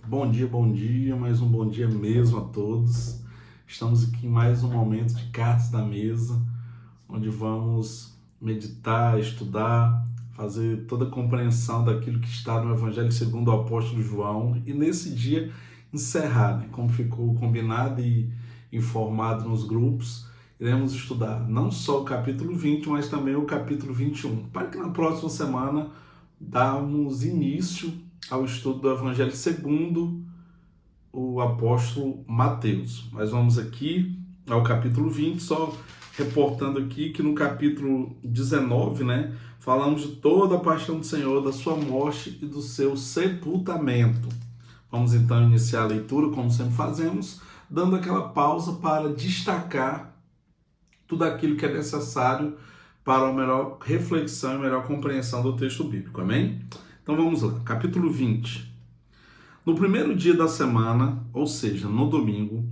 Bom dia, mais um bom dia mesmo a todos. Estamos aqui em mais um momento de Cartas da Mesa, onde vamos meditar, estudar, fazer toda a compreensão daquilo que está no Evangelho segundo o apóstolo João e nesse dia encerrar, como ficou combinado e informado nos grupos, iremos estudar não só o capítulo 20, mas também o capítulo 21, para que na próxima semana darmos início ao estudo do Evangelho segundo o apóstolo Mateus. Mas vamos aqui ao capítulo 20, só reportando aqui que no capítulo 19, falamos de toda a paixão do Senhor, da sua morte e do seu sepultamento. Vamos então iniciar a leitura, como sempre fazemos, dando aquela pausa para destacar tudo aquilo que é necessário para uma melhor reflexão e melhor compreensão do texto bíblico, amém? Então vamos lá, capítulo 20. No primeiro dia da semana, ou seja, no domingo,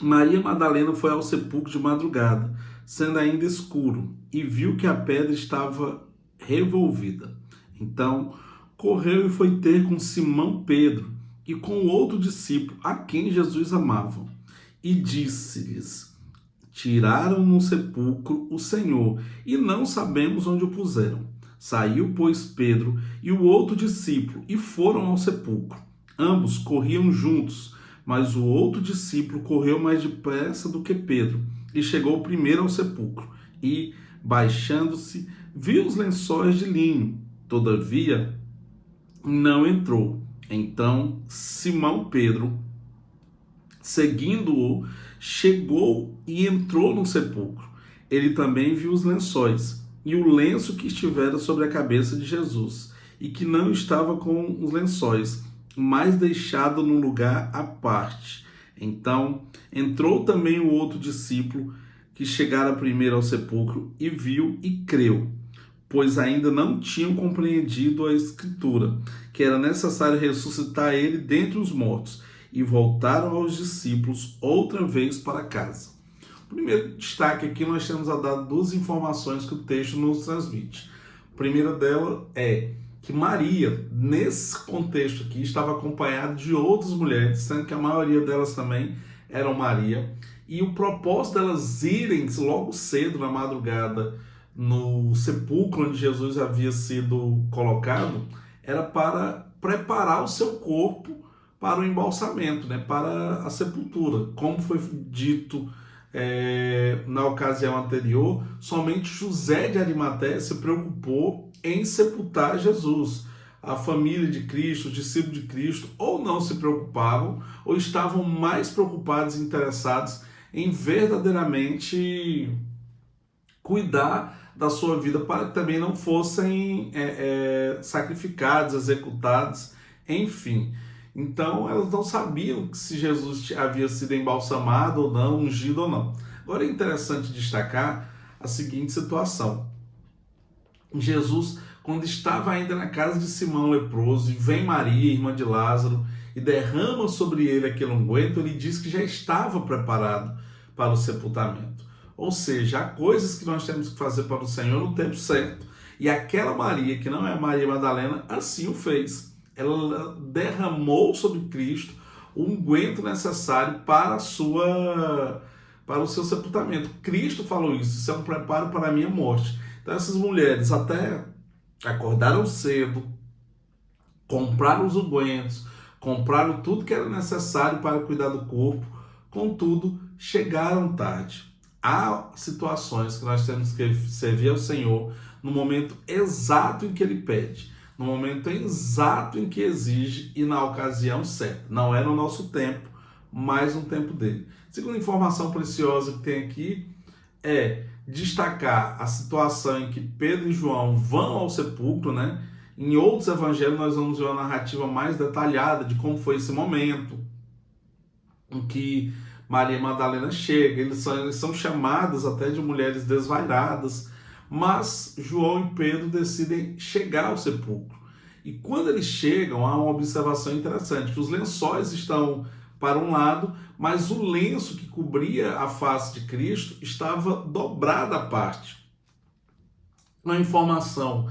Maria Madalena foi ao sepulcro de madrugada, sendo ainda escuro, e viu que a pedra estava revolvida. Então, correu e foi ter com Simão Pedro e com o outro discípulo, a quem Jesus amava, e disse-lhes: tiraram no sepulcro o Senhor, e não sabemos onde o puseram. Saiu, pois, Pedro e o outro discípulo, e foram ao sepulcro. Ambos corriam juntos, mas o outro discípulo correu mais depressa do que Pedro, e chegou primeiro ao sepulcro, e, baixando-se, viu os lençóis de linho. Todavia, não entrou. Então, Simão Pedro, seguindo-o, chegou e entrou no sepulcro. Ele também viu os lençóis e o lenço que estivera sobre a cabeça de Jesus, e que não estava com os lençóis, mas deixado num lugar à parte. Então entrou também o outro discípulo, que chegara primeiro ao sepulcro, e viu e creu, pois ainda não tinham compreendido a Escritura, que era necessário ressuscitar ele dentre os mortos, e voltaram aos discípulos outra vez para casa. Primeiro destaque aqui, nós temos a dar duas informações que o texto nos transmite. A primeira dela é que Maria, nesse contexto aqui, estava acompanhada de outras mulheres, sendo que a maioria delas também eram Maria, e o propósito delas irem logo cedo, na madrugada, no sepulcro onde Jesus havia sido colocado, era para preparar o seu corpo para o embalsamento, para a sepultura. Como foi dito na ocasião anterior, somente José de Arimateia se preocupou em sepultar Jesus. A família de Cristo, os discípulos de Cristo, ou não se preocupavam, ou estavam mais preocupados e interessados em verdadeiramente cuidar da sua vida, para que também não fossem sacrificados, executados, enfim. Então, elas não sabiam se Jesus havia sido embalsamado ou não, ungido ou não. Agora é interessante destacar a seguinte situação. Jesus, quando estava ainda na casa de Simão leproso, e vem Maria, irmã de Lázaro, e derrama sobre ele aquele unguento, ele diz que já estava preparado para o sepultamento. Ou seja, há coisas que nós temos que fazer para o Senhor no tempo certo. E aquela Maria, que não é Maria Madalena, assim o fez. Ela derramou sobre Cristo o unguento necessário para o seu sepultamento. Cristo falou isso é um preparo para a minha morte. Então essas mulheres até acordaram cedo, compraram os ungüentos, compraram tudo que era necessário para cuidar do corpo, contudo, chegaram tarde. Há situações que nós temos que servir ao Senhor no momento exato em que Ele pede, no momento exato em que exige e na ocasião certa. Não é no nosso tempo, mas no tempo dele. Segunda informação preciosa que tem aqui é destacar a situação em que Pedro e João vão ao sepulcro, Em outros evangelhos nós vamos ver uma narrativa mais detalhada de como foi esse momento, em que Maria Madalena chega, eles são chamados até de mulheres desvairadas, mas João e Pedro decidem chegar ao sepulcro. E quando eles chegam, há uma observação interessante, que os lençóis estão para um lado, mas o lenço que cobria a face de Cristo estava dobrado à parte. Uma informação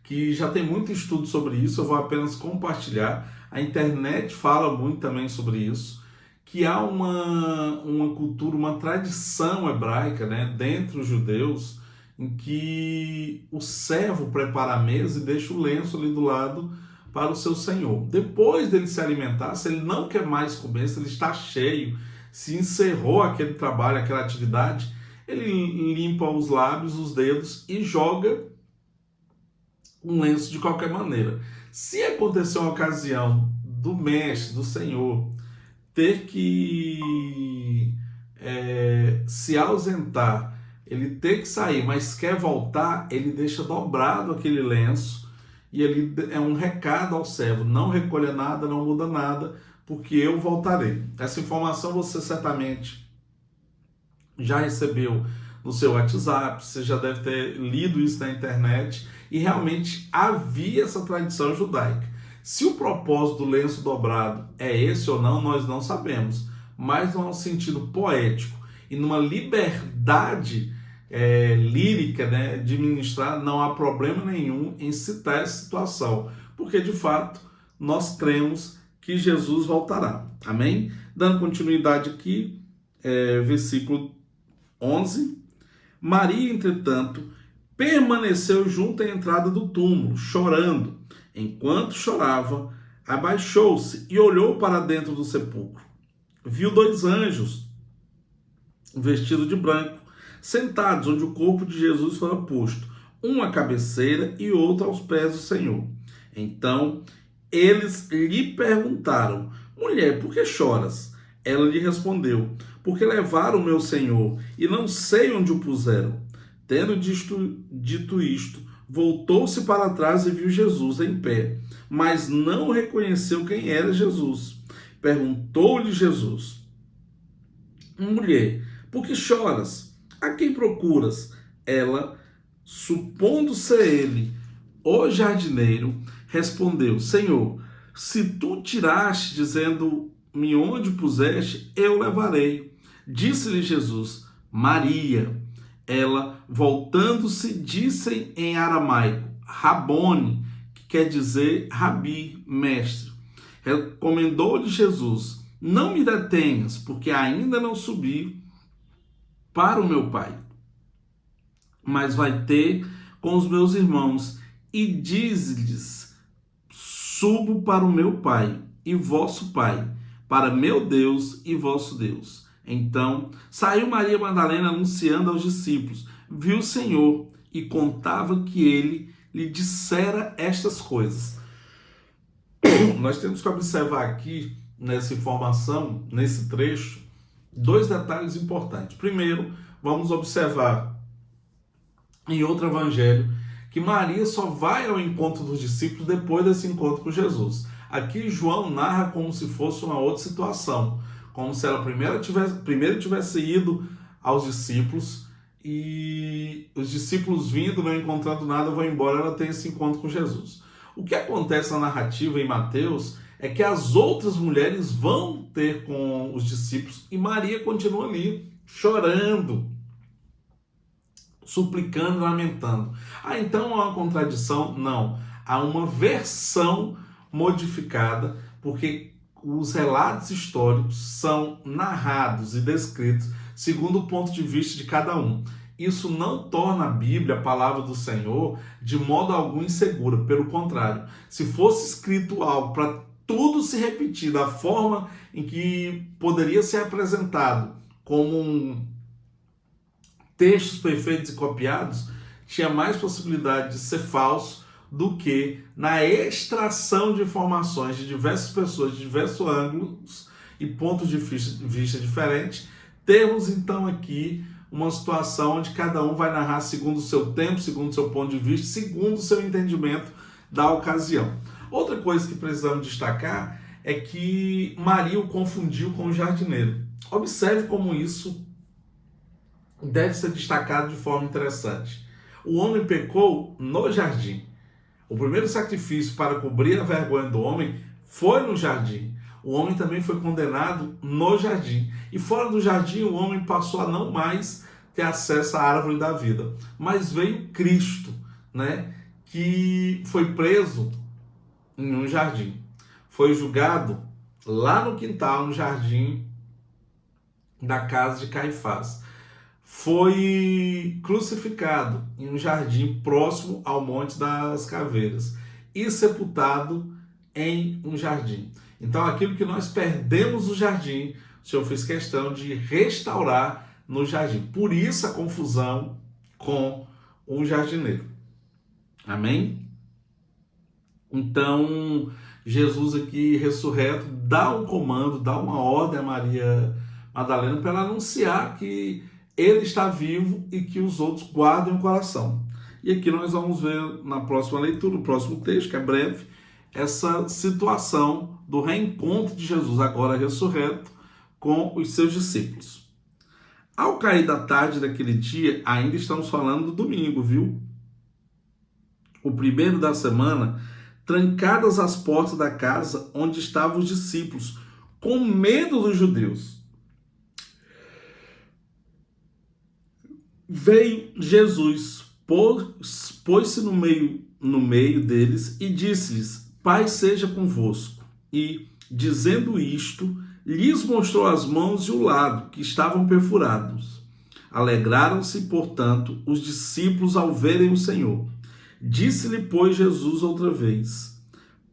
que já tem muito estudo sobre isso, eu vou apenas compartilhar. a internet fala muito também sobre isso, que há uma cultura, uma tradição hebraica, né, dentre os judeus, em que o servo prepara a mesa e deixa o lenço ali do lado para o seu senhor. Depois dele se alimentar, se ele não quer mais comer, se ele está cheio, se encerrou aquele trabalho, aquela atividade, ele limpa os lábios, os dedos e joga um lenço de qualquer maneira. Se acontecer uma ocasião do mestre, do senhor, ter que se ausentar, ele ter que sair, mas quer voltar, ele deixa dobrado aquele lenço e ele é um recado ao servo: não recolha nada, não muda nada, porque eu voltarei. Essa informação você certamente já recebeu no seu WhatsApp, você já deve ter lido isso na internet, e realmente havia essa tradição judaica. Se o propósito do lenço dobrado é esse ou não, nós não sabemos, mas num sentido poético e numa liberdade lírica, né, de ministrar, não há problema nenhum em citar essa situação, porque de fato nós cremos que Jesus voltará. Amém? Dando continuidade aqui, versículo 11. Maria, entretanto, permaneceu junto à entrada do túmulo, chorando. Enquanto chorava, abaixou-se e olhou para dentro do sepulcro. Viu 2 anjos, vestidos de branco, sentados onde o corpo de Jesus fora posto, um à cabeceira e outro aos pés do Senhor. Então eles lhe perguntaram: mulher, por que choras? Ela lhe respondeu: porque levaram o meu Senhor e não sei onde o puseram. Tendo dito isto, voltou-se para trás e viu Jesus em pé, mas não reconheceu quem era Jesus. Perguntou-lhe Jesus: mulher, por que choras? A quem procuras? Ela, supondo ser ele o jardineiro, respondeu: Senhor, se tu tiraste, dizendo-me onde puseste, eu levarei. Disse-lhe Jesus: Maria. Ela, voltando-se, disse em aramaico: Rabone, que quer dizer rabi, mestre. Recomendou-lhe Jesus: não me detenhas, porque ainda não subi para o meu Pai, mas vai ter com os meus irmãos e diz-lhes: subo para o meu Pai e vosso Pai, para meu Deus e vosso Deus. Então saiu Maria Madalena anunciando aos discípulos: viu o Senhor e contava que ele lhe dissera estas coisas. Nós temos que observar aqui, nessa informação, nesse trecho, 2 detalhes importantes. Primeiro, vamos observar em outro evangelho que Maria só vai ao encontro dos discípulos depois desse encontro com Jesus. Aqui João narra como se fosse uma outra situação, como se ela primeiro tivesse ido aos discípulos, e os discípulos vindo, não encontrando nada, vão embora, ela tem esse encontro com Jesus. O que acontece na narrativa em Mateus é que as outras mulheres vão ter com os discípulos e Maria continua ali, chorando, suplicando, lamentando. Então há uma contradição? Não. Há uma versão modificada, porque os relatos históricos são narrados e descritos segundo o ponto de vista de cada um. Isso não torna a Bíblia, a palavra do Senhor, de modo algum insegura. Pelo contrário, se fosse escrito algo para tudo se repetir da forma em que poderia ser apresentado como textos perfeitos e copiados, tinha mais possibilidade de ser falso do que na extração de informações de diversas pessoas, de diversos ângulos e pontos de vista diferentes. Temos então aqui uma situação onde cada um vai narrar segundo o seu tempo, segundo o seu ponto de vista, segundo o seu entendimento da ocasião. Outra coisa que precisamos destacar é que Maria o confundiu com o jardineiro. Observe como isso deve ser destacado de forma interessante. O homem pecou no jardim. O primeiro sacrifício para cobrir a vergonha do homem foi no jardim. O homem também foi condenado no jardim. E fora do jardim, o homem passou a não mais ter acesso à árvore da vida. Mas veio Cristo, né, que foi preso em um jardim. foi julgado lá no quintal, no jardim da casa de Caifás. Foi crucificado em um jardim próximo ao Monte das Caveiras e sepultado em um jardim. Então, aquilo que nós perdemos no jardim, o Senhor fez questão de restaurar no jardim. Por isso a confusão com o jardineiro. Amém? Então, Jesus aqui ressurreto dá um comando, dá uma ordem a Maria Madalena para ela anunciar que ele está vivo e que os outros guardem o coração. E aqui nós vamos ver na próxima leitura, no próximo texto, que é breve, essa situação do reencontro de Jesus, agora ressurreto, com os seus discípulos. Ao cair da tarde daquele dia, ainda estamos falando do domingo, viu? O primeiro da semana, trancadas as portas da casa onde estavam os discípulos, com medo dos judeus. Veio Jesus, pôs-se no meio deles e disse-lhes: Paz seja convosco. E, dizendo isto, lhes mostrou as mãos e o lado, que estavam perfurados. Alegraram-se, portanto, os discípulos ao verem o Senhor. Disse-lhe, pois, Jesus outra vez: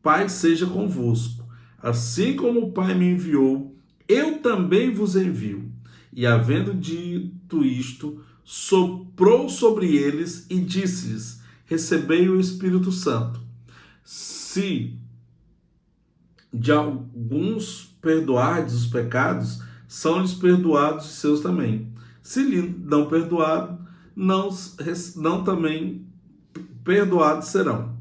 Paz seja convosco. Assim como o Pai me enviou, eu também vos envio. E, havendo dito isto, soprou sobre eles e disse-lhes: Recebei o Espírito Santo. Se de alguns perdoardes os pecados, são-lhes perdoados os seus também. Se lhe não perdoado, não também perdoados serão.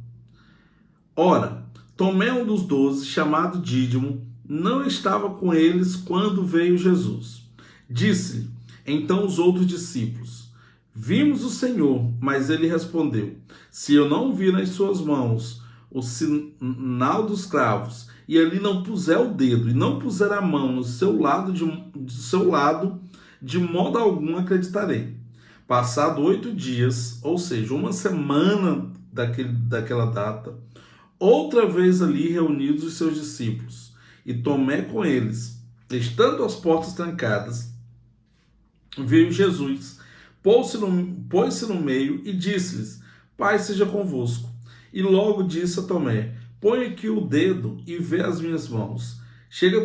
Ora, Tomé, um dos 12, chamado Dídimo, não estava com eles quando veio Jesus. Disse-lhe então os outros discípulos: Vimos o Senhor. Mas ele respondeu: Se eu não vir nas suas mãos o sinal dos cravos, e ali não puser o dedo, e não puser a mão no seu lado, de modo algum acreditarei. Passado 8 dias, ou seja, uma semana daquela data, outra vez ali reunidos os seus discípulos, e Tomé com eles, estando as portas trancadas, veio Jesus, pôs-se no meio e disse-lhes: Paz seja convosco. E logo disse a Tomé: Põe aqui o dedo e vê as minhas mãos. Chega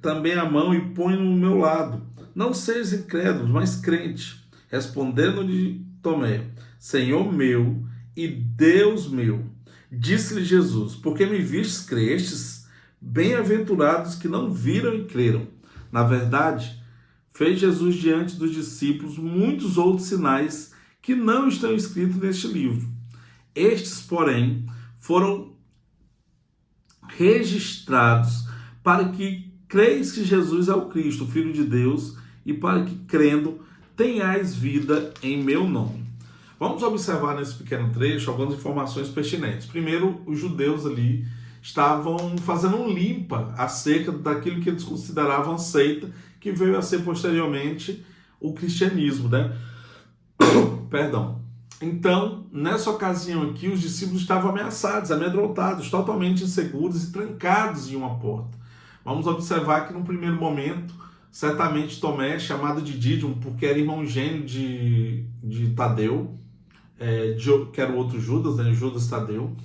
também a mão e põe no meu lado. Não sejas incrédulo, mas crente. Respondendo-lhe Tomé: Senhor meu e Deus meu. Disse-lhe Jesus: Porque me vistes, crestes? Bem-aventurados que não viram e creram. Na verdade, fez Jesus diante dos discípulos muitos outros sinais que não estão escritos neste livro. Estes, porém, foram registrados para que creis que Jesus é o Cristo, o Filho de Deus, e para que, crendo, tenhais vida em meu nome. Vamos observar nesse pequeno trecho algumas informações pertinentes. Primeiro, os judeus ali estavam fazendo um limpa acerca daquilo que eles consideravam seita, que veio a ser posteriormente o cristianismo, né? Perdão. Então, nessa ocasião aqui, os discípulos estavam ameaçados, amedrontados, totalmente inseguros e trancados em uma porta. Vamos observar que no primeiro momento, certamente Tomé, chamado de Dídimo, porque era irmão gêmeo de Tadeu, que era o outro Judas, né? Judas Tadeu,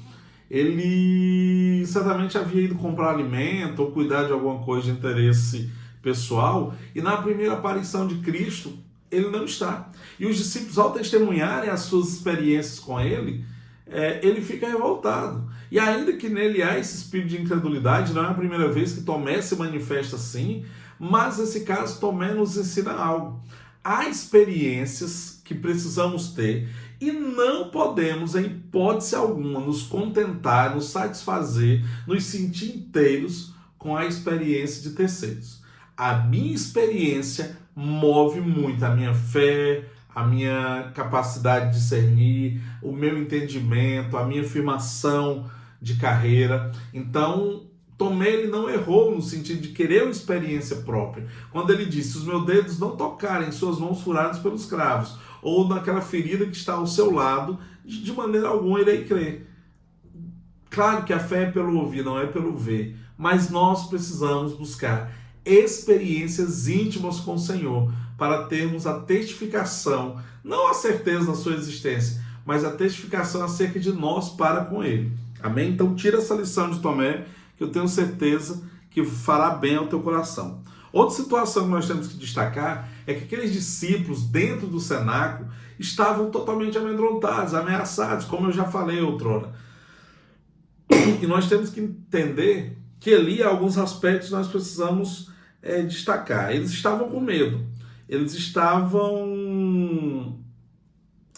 ele certamente havia ido comprar alimento ou cuidar de alguma coisa de interesse pessoal, e na primeira aparição de Cristo, ele não está. E os discípulos, ao testemunharem as suas experiências com ele, ele fica revoltado. E ainda que nele há esse espírito de incredulidade, não é a primeira vez que Tomé se manifesta assim, mas nesse caso Tomé nos ensina algo. Há experiências que precisamos ter e não podemos, em hipótese alguma, nos contentar, nos satisfazer, nos sentir inteiros com a experiência de terceiros. A minha experiência move muito a minha fé, a minha capacidade de discernir, o meu entendimento, a minha afirmação de carreira. Então, Tomé, ele não errou no sentido de querer uma experiência própria. Quando ele disse: os meus dedos não tocarem suas mãos furadas pelos cravos, ou naquela ferida que está ao seu lado, de maneira alguma irei crer. Claro que a fé é pelo ouvir, não é pelo ver, mas nós precisamos buscar experiências íntimas com o Senhor para termos a testificação, não a certeza da sua existência, mas a testificação acerca de nós para com Ele. Amém? Então tira essa lição de Tomé, que eu tenho certeza que fará bem ao teu coração. Outra situação que nós temos que destacar é que aqueles discípulos dentro do cenáculo estavam totalmente amedrontados, ameaçados, como eu já falei outrora. E nós temos que entender que ali alguns aspectos nós precisamos destacar. Eles estavam com medo, eles estavam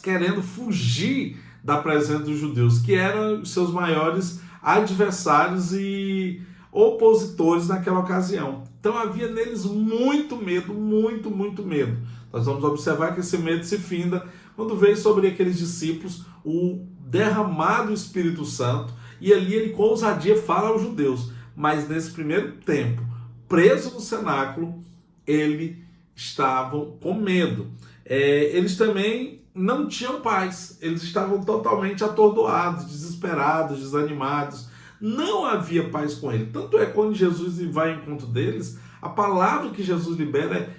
querendo fugir da presença dos judeus, que eram os seus maiores adversários e opositores naquela ocasião. Então havia neles muito medo, muito medo. Nós vamos observar que esse medo se finda quando veio sobre aqueles discípulos o derramado Espírito Santo, e ali ele com ousadia fala aos judeus. Mas nesse primeiro tempo, preso no cenáculo, eles estavam com medo. Eles também não tinham paz, eles estavam totalmente atordoados, desesperados, desanimados. Não havia paz com ele. Tanto é que quando Jesus vai ao encontro deles, a palavra que Jesus libera é: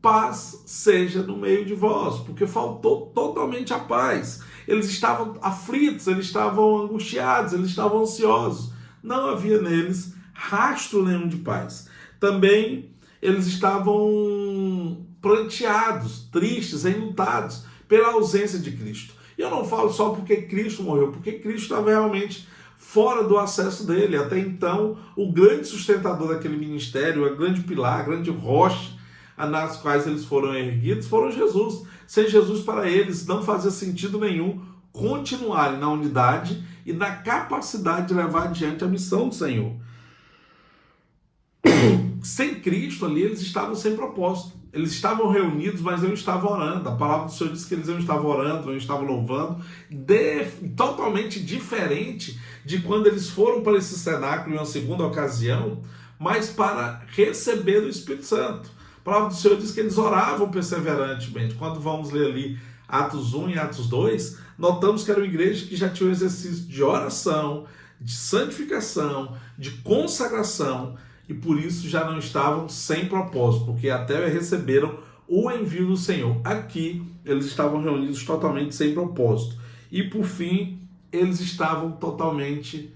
paz seja no meio de vós, porque faltou totalmente a paz. Eles estavam aflitos, eles estavam angustiados, eles estavam ansiosos. Não havia neles rastro nenhum de paz. Também eles estavam pranteados, tristes, enlutados pela ausência de Cristo. E eu não falo só porque Cristo morreu, porque Cristo estava realmente fora do acesso dele. Até então, o grande sustentador daquele ministério, a grande pilar, a grande rocha nas quais eles foram erguidos, foram Jesus. Sem Jesus para eles não fazia sentido nenhum continuarem na unidade e na capacidade de levar adiante a missão do Senhor. Sem Cristo ali, eles estavam sem propósito. Eles estavam reunidos, mas não estavam orando. A palavra do Senhor diz que eles não estavam orando, não estavam louvando. Totalmente diferente de quando eles foram para esse cenáculo em uma segunda ocasião, mas para receber o Espírito Santo. A palavra do Senhor diz que eles oravam perseverantemente. Quando vamos ler ali Atos 1 e Atos 2, notamos que era uma igreja que já tinha um exercício de oração, de santificação, de consagração, e por isso já não estavam sem propósito, porque até receberam o envio do Senhor. Aqui eles estavam reunidos totalmente sem propósito. E por fim, eles estavam totalmente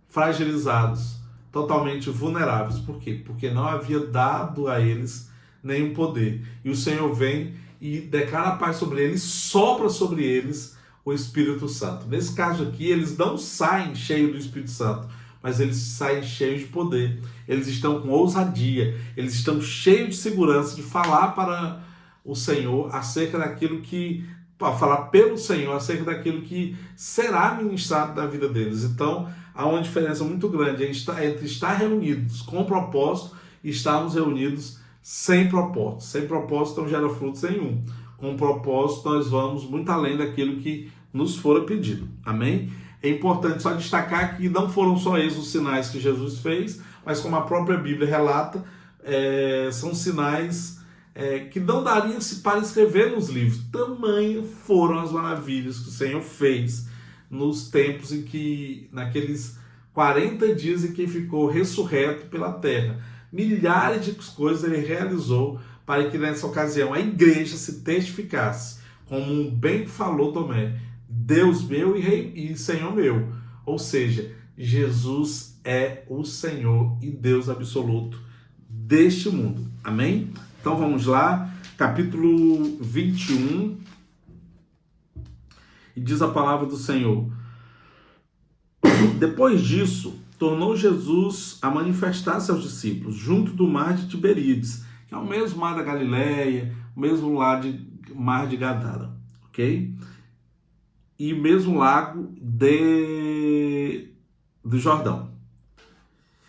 fragilizados, totalmente vulneráveis. Por quê? Porque não havia dado a eles nenhum poder. E o Senhor vem e declara a paz sobre eles, sopra sobre eles o Espírito Santo. Nesse caso aqui, eles não saem cheios do Espírito Santo, mas eles saem cheios de poder. Eles estão com ousadia, eles estão cheios de segurança de falar para o Senhor acerca daquilo que, para falar pelo Senhor acerca daquilo que será ministrado na vida deles. Então, há uma diferença muito grande entre estar reunidos com propósito e estarmos reunidos sem propósito. Sem propósito não gera frutos nenhum. Com propósito nós vamos muito além daquilo que nos fora pedido. Amém? É importante só destacar que não foram só esses os sinais que Jesus fez, mas como a própria Bíblia relata, são sinais que não dariam-se para escrever nos livros. Tamanho foram as maravilhas que o Senhor fez nos tempos em que, naqueles 40 dias em que ficou ressurreto pela terra. Milhares de coisas ele realizou para que nessa ocasião a igreja se testificasse, como bem falou Tomé: Deus meu e Rei e Senhor meu. Ou seja, Jesus é o Senhor e Deus absoluto deste mundo. Amém? Então vamos lá, capítulo 21. E diz a palavra do Senhor: depois disso, tornou Jesus a manifestar-se aos discípulos junto do mar de Tiberíades, que é o mesmo mar da Galileia, o mesmo mar de Gadara, ok? E o mesmo lago do Jordão.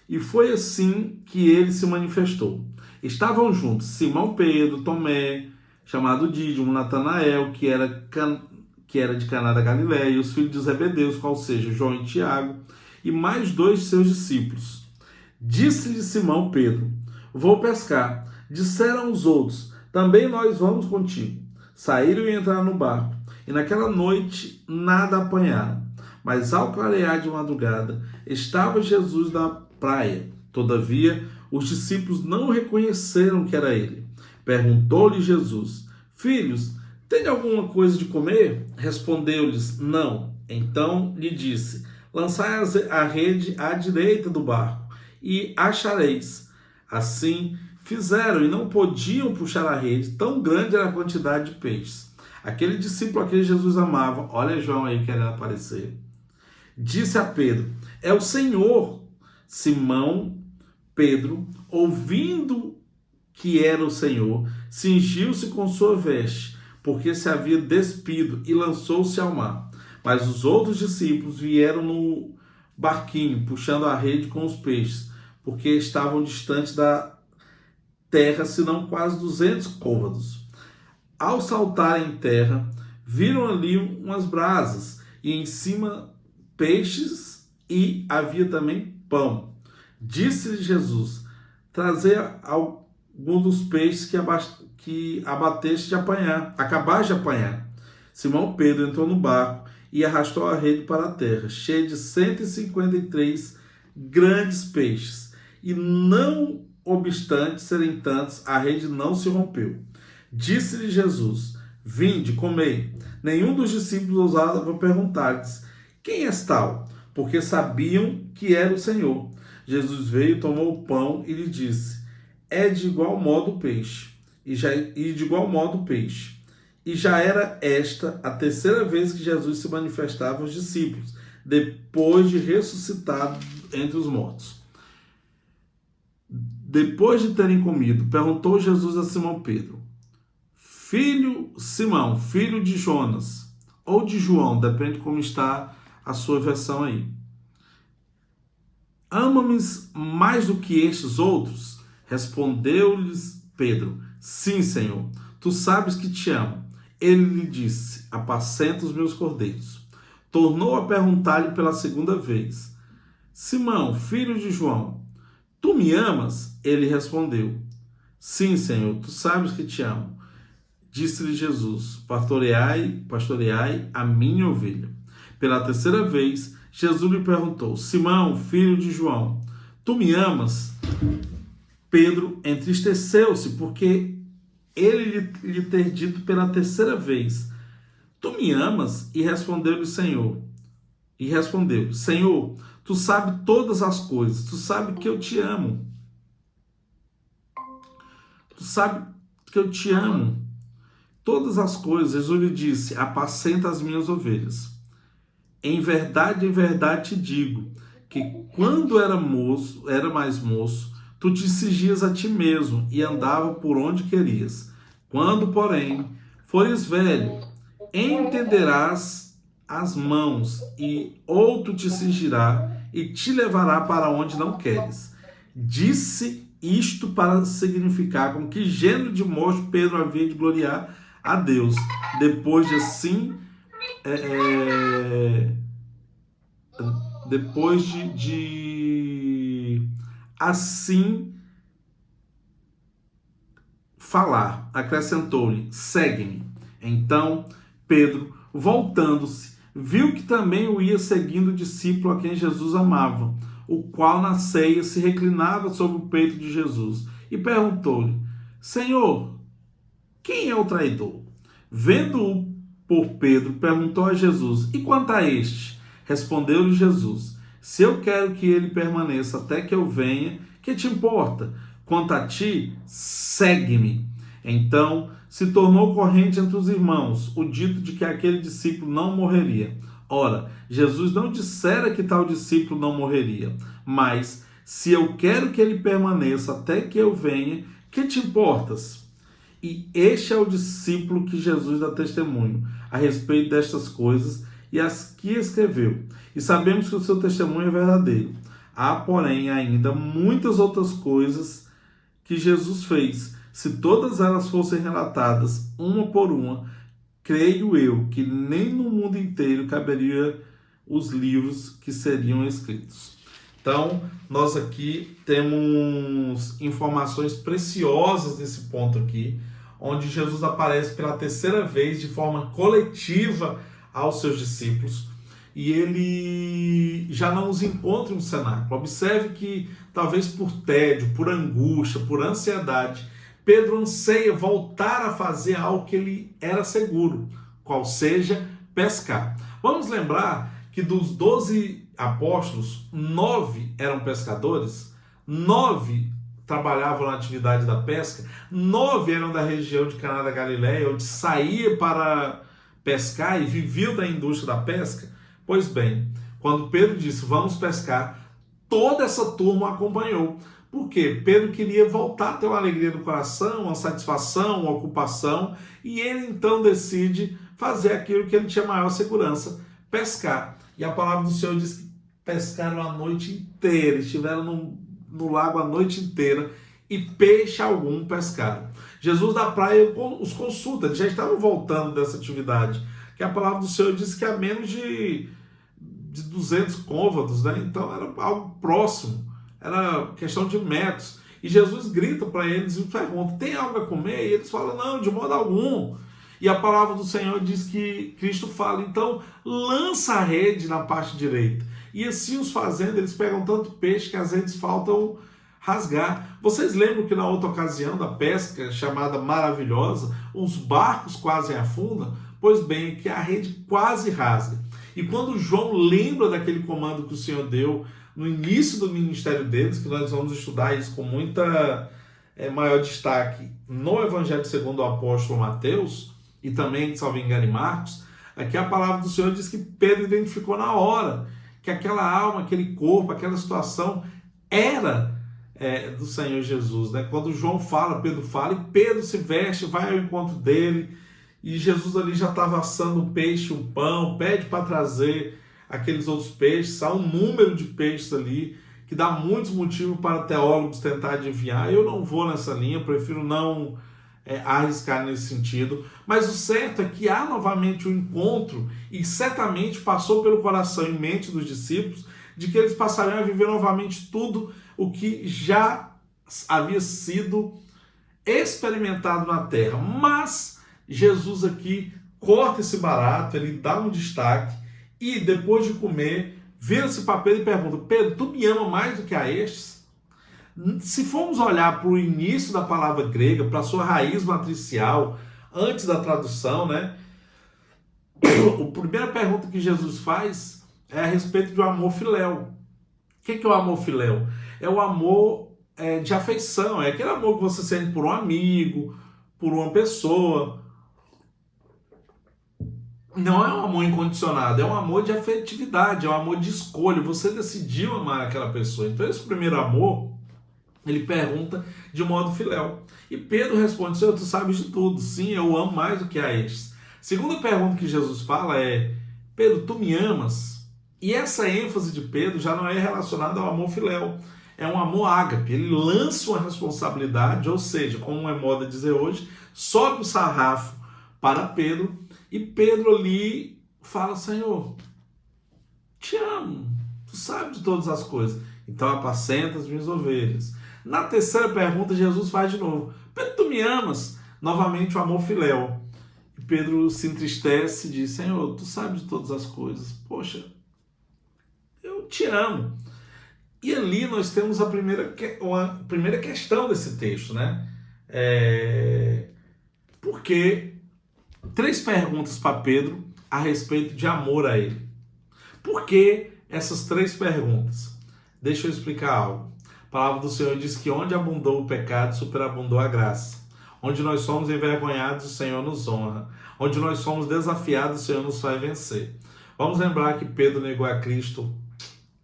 E foi assim que ele se manifestou. Estavam juntos Simão Pedro, Tomé, chamado Dídimo, Natanael, que era de Caná da Galileia, e os filhos de Zebedeus, qual seja João e Tiago, e mais 2 de seus discípulos. Disse-lhe Simão Pedro: vou pescar. Disseram os outros: também nós vamos contigo. Saíram e entraram no barco, e naquela noite nada apanharam. Mas ao clarear de madrugada, estava Jesus na praia. Todavia, os discípulos não reconheceram que era ele. Perguntou-lhe Jesus: Filhos, tem alguma coisa de comer? Respondeu-lhes: Não. Então lhe disse: Lançai a rede à direita do barco e achareis. Assim fizeram e não podiam puxar a rede, tão grande era a quantidade de peixes. Aquele discípulo a quem Jesus amava, olha João aí querendo aparecer, disse a Pedro: É o Senhor. Simão Pedro, ouvindo que era o Senhor, cingiu-se com sua veste, porque se havia despido, e lançou-se ao mar. Mas os outros discípulos vieram no barquinho, puxando a rede com os peixes, porque estavam distantes da terra, senão quase 200 côvados. Ao saltarem em terra, viram ali umas brasas, e em cima peixes, e havia também pão. Disse-lhe Jesus: Trazei algum dos peixes que abateste de apanhar, acabaste de apanhar. Simão Pedro entrou no barco e arrastou a rede para a terra, cheia de 153 grandes peixes. E não obstante serem tantos, a rede não se rompeu. Disse-lhe Jesus: Vinde, comei. Nenhum dos discípulos ousava perguntar-lhes: Quem és tal? Porque sabiam que era o Senhor. Jesus veio, tomou o pão e lhe disse: É de igual modo o peixe. E de igual modo o peixe. E já era esta a terceira vez que Jesus se manifestava aos discípulos, depois de ressuscitado entre os mortos. Depois de terem comido, perguntou Jesus a Simão Pedro: Simão, filho de Jonas, ou de João, depende de como está a sua versão aí, ama-me mais do que estes outros? Respondeu-lhes Pedro: Sim, Senhor, tu sabes que te amo. Ele lhe disse: Apacenta os meus cordeiros. Tornou a perguntar-lhe pela segunda vez: Simão, filho de João, tu me amas? Ele respondeu: Sim, Senhor, tu sabes que te amo. Disse-lhe Jesus: Pastoreai a minha ovelha. Pela terceira vez, Jesus lhe perguntou: Simão, filho de João, tu me amas? Pedro entristeceu-se, porque ele lhe ter dito pela terceira vez: Tu me amas? E respondeu, Senhor, tu sabes todas as coisas, tu sabes que eu te amo. Tu sabes que eu te amo. Todas as coisas. Jesus lhe disse: Apacenta as minhas ovelhas. Em verdade te digo, que quando era mais moço, tu te cingias a ti mesmo e andava por onde querias. Quando, porém, fores velho, entenderás as mãos, e outro te cingirá e te levará para onde não queres. Disse isto para significar com que gênero de morte Pedro havia de gloriar a Deus, depois de assim assim falar. Acrescentou-lhe: Segue-me. Então Pedro, voltando-se, viu que também o ia seguindo o discípulo a quem Jesus amava, o qual na ceia se reclinava sobre o peito de Jesus, e perguntou-lhe: Senhor, quem é o traidor? Vendo-o por Pedro, perguntou a Jesus: E quanto a este? Respondeu-lhe Jesus: Se eu quero que ele permaneça até que eu venha, que te importa? Quanto a ti, segue-me. Então se tornou corrente entre os irmãos o dito de que aquele discípulo não morreria. Ora, Jesus não dissera que tal discípulo não morreria, mas se eu quero que ele permaneça até que eu venha, que te importas? E este é o discípulo que Jesus dá testemunho a respeito destas coisas e as que escreveu. E sabemos que o seu testemunho é verdadeiro. Há, porém, ainda muitas outras coisas que Jesus fez. Se todas elas fossem relatadas, uma por uma, creio eu que nem no mundo inteiro caberia os livros que seriam escritos. Então, nós aqui temos informações preciosas nesse ponto aqui, onde Jesus aparece pela terceira vez de forma coletiva aos seus discípulos. e ele já não os encontra no cenáculo. Observe que, talvez por tédio, por angústia, por ansiedade, Pedro anseia voltar a fazer algo que ele era seguro, qual seja pescar. Vamos lembrar que dos 12 apóstolos, 9 eram pescadores, 9 trabalhavam na atividade da pesca, 9 eram da região de Caná da Galileia, onde saía para pescar e viviam da indústria da pesca. Pois bem, quando Pedro disse, vamos pescar, toda essa turma acompanhou. Por quê? Pedro queria voltar a ter uma alegria no coração, uma satisfação, uma ocupação, e ele então decide fazer aquilo que ele tinha maior segurança, pescar. E a palavra do Senhor diz que pescaram a noite inteira, estiveram no lago a noite inteira e peixe algum pescaram. Jesus da praia os consulta, eles já estavam voltando dessa atividade, que a palavra do Senhor diz que há menos de 200 côvados, né? Então era algo próximo, era questão de metros. E Jesus grita para eles e pergunta, tem algo a comer? E eles falam, não, de modo algum. E a palavra do Senhor diz que Cristo fala, então lança a rede na parte direita. E assim os fazendo, eles pegam tanto peixe que as redes faltam rasgar. Vocês lembram que na outra ocasião da pesca, chamada Maravilhosa, os barcos quase afundam? Pois bem, que a rede quase rasga. E quando João lembra daquele comando que o Senhor deu no início do ministério deles, que nós vamos estudar isso com muita maior destaque no Evangelho segundo o apóstolo Mateus, e também, salvo engano, em Marcos, aqui a palavra do Senhor diz que Pedro identificou na hora que aquela alma, aquele corpo, aquela situação era do Senhor Jesus, né? Quando João fala, Pedro fala, e Pedro se veste, vai ao encontro dele, e Jesus ali já estava assando um peixe, um pão, pede para trazer aqueles outros peixes, há um número de peixes ali, que dá muitos motivos para teólogos tentar adivinhar. Eu não vou nessa linha, prefiro não arriscar nesse sentido, mas o certo é que há novamente um encontro, e certamente passou pelo coração e mente dos discípulos, de que eles passariam a viver novamente tudo o que já havia sido experimentado na terra. Mas Jesus aqui corta esse barato, ele dá um destaque, e depois de comer, vira-se para Pedro e pergunta, Pedro, tu me ama mais do que a estes? Se formos olhar para o início da palavra grega, para a sua raiz matricial, antes da tradução, né? A primeira pergunta que Jesus faz é a respeito do amor filéu. O que é o amor filéu? É o amor de afeição, é aquele amor que você sente por um amigo, por uma pessoa. Não é um amor incondicionado, é um amor de afetividade, é um amor de escolha. Você decidiu amar aquela pessoa. Então esse primeiro amor, ele pergunta de modo filéu. E Pedro responde, Senhor, tu sabes de tudo. Sim, eu amo mais do que a estes. Segunda pergunta que Jesus fala é, Pedro, tu me amas? E essa ênfase de Pedro já não é relacionada ao amor filéu. É um amor ágape. Ele lança uma responsabilidade, ou seja, como é moda dizer hoje, sobe o sarrafo para Pedro. E Pedro ali fala, Senhor, te amo. Tu sabes de todas as coisas. Então apacenta as minhas ovelhas. Na terceira pergunta, Jesus faz de novo. Pedro, tu me amas? Novamente o amor filéu. E Pedro se entristece e diz, Senhor, tu sabes de todas as coisas. Poxa, eu te amo. E ali nós temos a primeira questão desse texto, né? Porque 3 perguntas para Pedro a respeito de amor a ele. Por que essas 3 perguntas? Deixa eu explicar algo. A palavra do Senhor diz que onde abundou o pecado, superabundou a graça. Onde nós somos envergonhados, o Senhor nos honra. Onde nós somos desafiados, o Senhor nos faz vencer. Vamos lembrar que Pedro negou a Cristo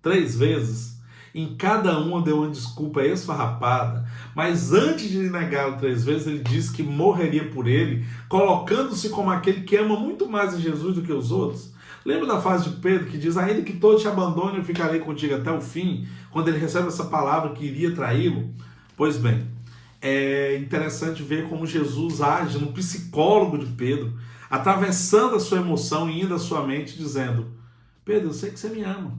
3 vezes. Em cada uma deu uma desculpa esfarrapada. Mas antes de negá-lo 3 vezes, ele disse que morreria por ele, colocando-se como aquele que ama muito mais a Jesus do que os outros. Lembra da frase de Pedro que diz, ainda que todos te abandonem, eu ficarei contigo até o fim, quando ele recebe essa palavra que iria traí-lo? Pois bem, é interessante ver como Jesus age no psicólogo de Pedro, atravessando a sua emoção e indo à sua mente, dizendo, Pedro, eu sei que você me ama.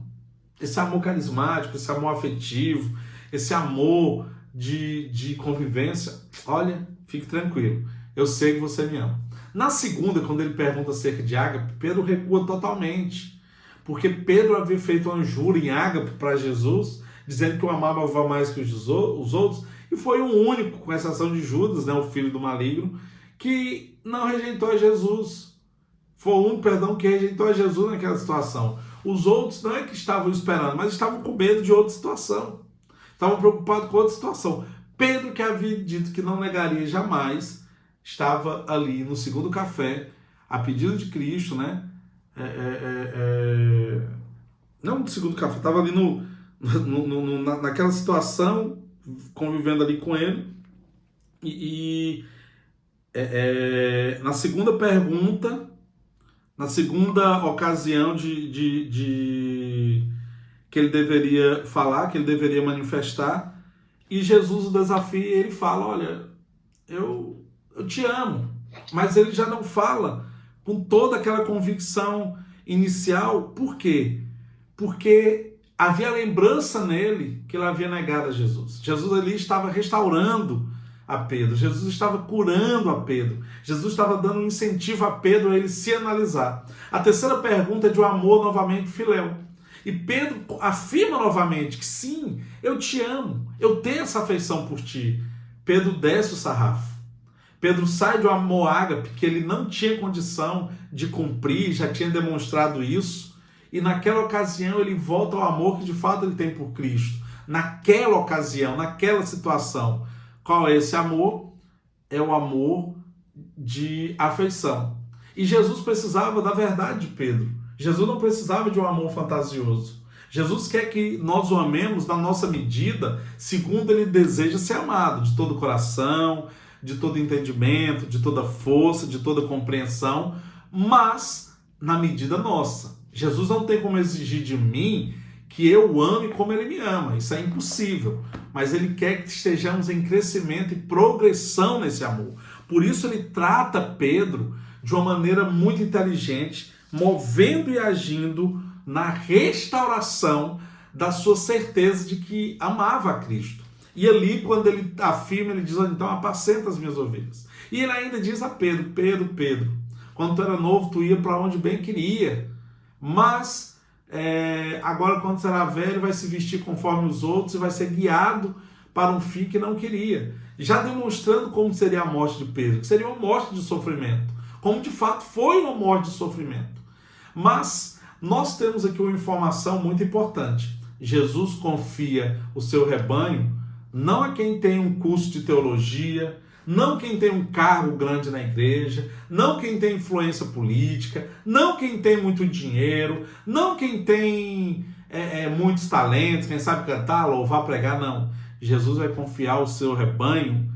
Esse amor carismático, esse amor afetivo, esse amor de convivência, olha, fique tranquilo, eu sei que você me ama. Na segunda, quando ele pergunta acerca de ágape, Pedro recua totalmente, porque Pedro havia feito uma jura em ágape para Jesus, dizendo que o amava mais que os outros, e foi o único, com exceção de Judas, né, o filho do maligno, que não rejeitou a Jesus. Foi o único, que rejeitou a Jesus naquela situação. Os outros não é que estavam esperando, mas estavam com medo de outra situação. Estavam preocupados com outra situação. Pedro, que havia dito que não negaria jamais, estava ali no segundo café, a pedido de Cristo, né? Não no segundo café, estava ali naquela situação, convivendo ali com ele. Na segunda pergunta, na segunda ocasião que ele deveria falar, que ele deveria manifestar, e Jesus o desafia e ele fala, olha, eu te amo, mas ele já não fala com toda aquela convicção inicial. Por quê? Porque havia lembrança nele que ele havia negado a Jesus. Jesus ali estava restaurando a Pedro, Jesus estava curando a Pedro, Jesus estava dando um incentivo a Pedro a ele se analisar. A terceira pergunta é de um amor novamente filéu. E Pedro afirma novamente que sim, eu te amo, eu tenho essa afeição por ti. Pedro desce o sarrafo. Pedro sai de um amor ágape que ele não tinha condição de cumprir, já tinha demonstrado isso, e naquela ocasião ele volta ao amor que de fato ele tem por Cristo. Naquela ocasião, naquela situação. Qual é esse amor? É o amor de afeição. E Jesus precisava da verdade de Pedro. Jesus não precisava de um amor fantasioso. Jesus quer que nós o amemos na nossa medida, segundo ele deseja ser amado, de todo coração, de todo entendimento, de toda força, de toda compreensão, mas na medida nossa. Jesus não tem como exigir de mim que eu ame como ele me ama. Isso é impossível. Mas ele quer que estejamos em crescimento e progressão nesse amor. Por isso ele trata Pedro de uma maneira muito inteligente, movendo e agindo na restauração da sua certeza de que amava a Cristo. E ali, quando ele afirma, ele diz, então apacenta as minhas ovelhas. E ele ainda diz a Pedro, Pedro, quando tu era novo, tu ia para onde bem queria, mas agora quando será velho, vai se vestir conforme os outros e vai ser guiado para um fim que não queria. Já demonstrando como seria a morte de Pedro, que seria uma morte de sofrimento, como de fato foi uma morte de sofrimento. Mas nós temos aqui uma informação muito importante. Jesus confia o seu rebanho não a quem tem um curso de teologia, não quem tem um cargo grande na igreja, não quem tem influência política, não quem tem muito dinheiro, não quem tem muitos talentos, quem sabe cantar, louvar, pregar, não. Jesus vai confiar o seu rebanho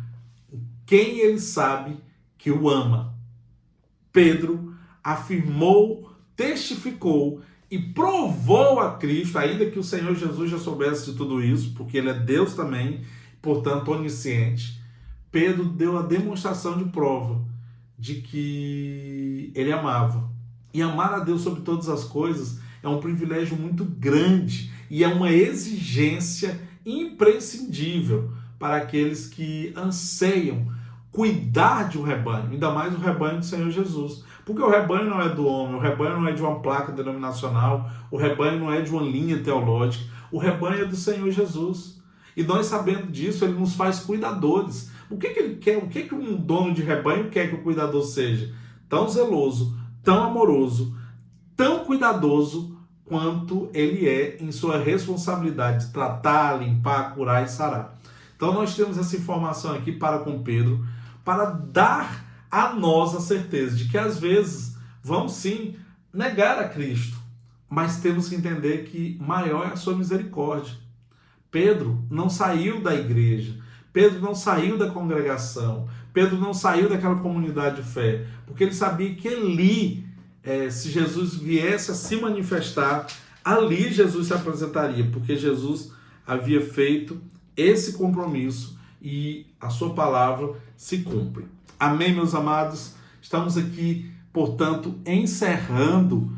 quem ele sabe que o ama. Pedro afirmou, testificou e provou a Cristo, ainda que o Senhor Jesus já soubesse de tudo isso, porque ele é Deus também, portanto onisciente. Pedro deu a demonstração de prova de que ele amava. E amar a Deus sobre todas as coisas é um privilégio muito grande e é uma exigência imprescindível para aqueles que anseiam cuidar de um rebanho, ainda mais o rebanho do Senhor Jesus. Porque o rebanho não é do homem, o rebanho não é de uma placa denominacional, o rebanho não é de uma linha teológica, o rebanho é do Senhor Jesus. E nós, sabendo disso, ele nos faz cuidadores. O que ele quer? O que um dono de rebanho quer que o cuidador seja? Tão zeloso, tão amoroso, tão cuidadoso quanto ele é em sua responsabilidade de tratar, limpar, curar e sarar. Então nós temos essa informação aqui para com Pedro, para dar a nós a certeza de que às vezes vamos sim negar a Cristo, mas temos que entender que maior é a sua misericórdia. Pedro não saiu da igreja, Pedro não saiu da congregação, Pedro não saiu daquela comunidade de fé, porque ele sabia que ali, se Jesus viesse a se manifestar, ali Jesus se apresentaria, porque Jesus havia feito esse compromisso e a sua palavra se cumpre. Amém, meus amados? Estamos aqui, portanto, encerrando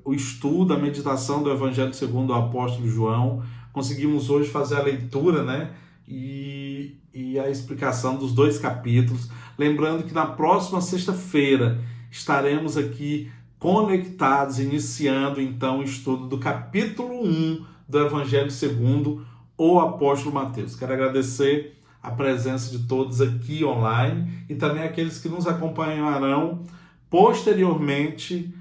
o estudo, a meditação do Evangelho segundo o apóstolo João. Conseguimos hoje fazer a leitura, né? E a explicação dos 2 capítulos. Lembrando que na próxima sexta-feira estaremos aqui conectados, iniciando então o estudo do capítulo 1 do Evangelho segundo o apóstolo Mateus. Quero agradecer a presença de todos aqui online e também aqueles que nos acompanharão posteriormente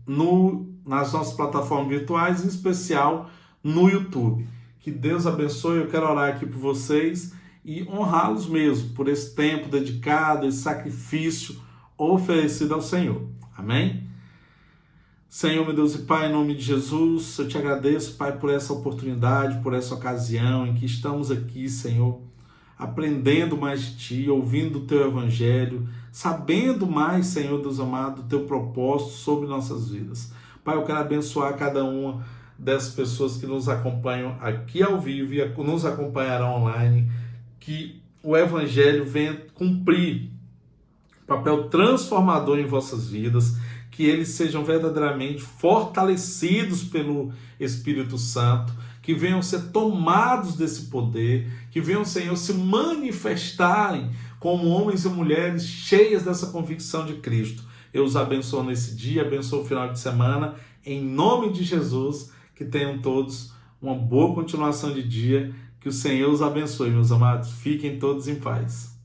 nas nossas plataformas virtuais, em especial no YouTube. Que Deus abençoe, eu quero orar aqui por vocês e honrá-los mesmo por esse tempo dedicado, esse sacrifício oferecido ao Senhor. Amém? Senhor, meu Deus e Pai, em nome de Jesus, eu te agradeço, Pai, por essa oportunidade, por essa ocasião em que estamos aqui, Senhor, aprendendo mais de Ti, ouvindo o Teu Evangelho, sabendo mais, Senhor Deus amado, do Teu propósito sobre nossas vidas. Pai, eu quero abençoar cada uma dessas pessoas que nos acompanham aqui ao vivo e nos acompanharão online, que o Evangelho venha cumprir papel transformador em vossas vidas, que eles sejam verdadeiramente fortalecidos pelo Espírito Santo, que venham ser tomados desse poder, que venham, Senhor, se manifestarem como homens e mulheres cheias dessa convicção de Cristo. Eu os abençoo nesse dia, abençoo o final de semana, em nome de Jesus, que tenham todos uma boa continuação de dia, que o Senhor os abençoe, meus amados. Fiquem todos em paz.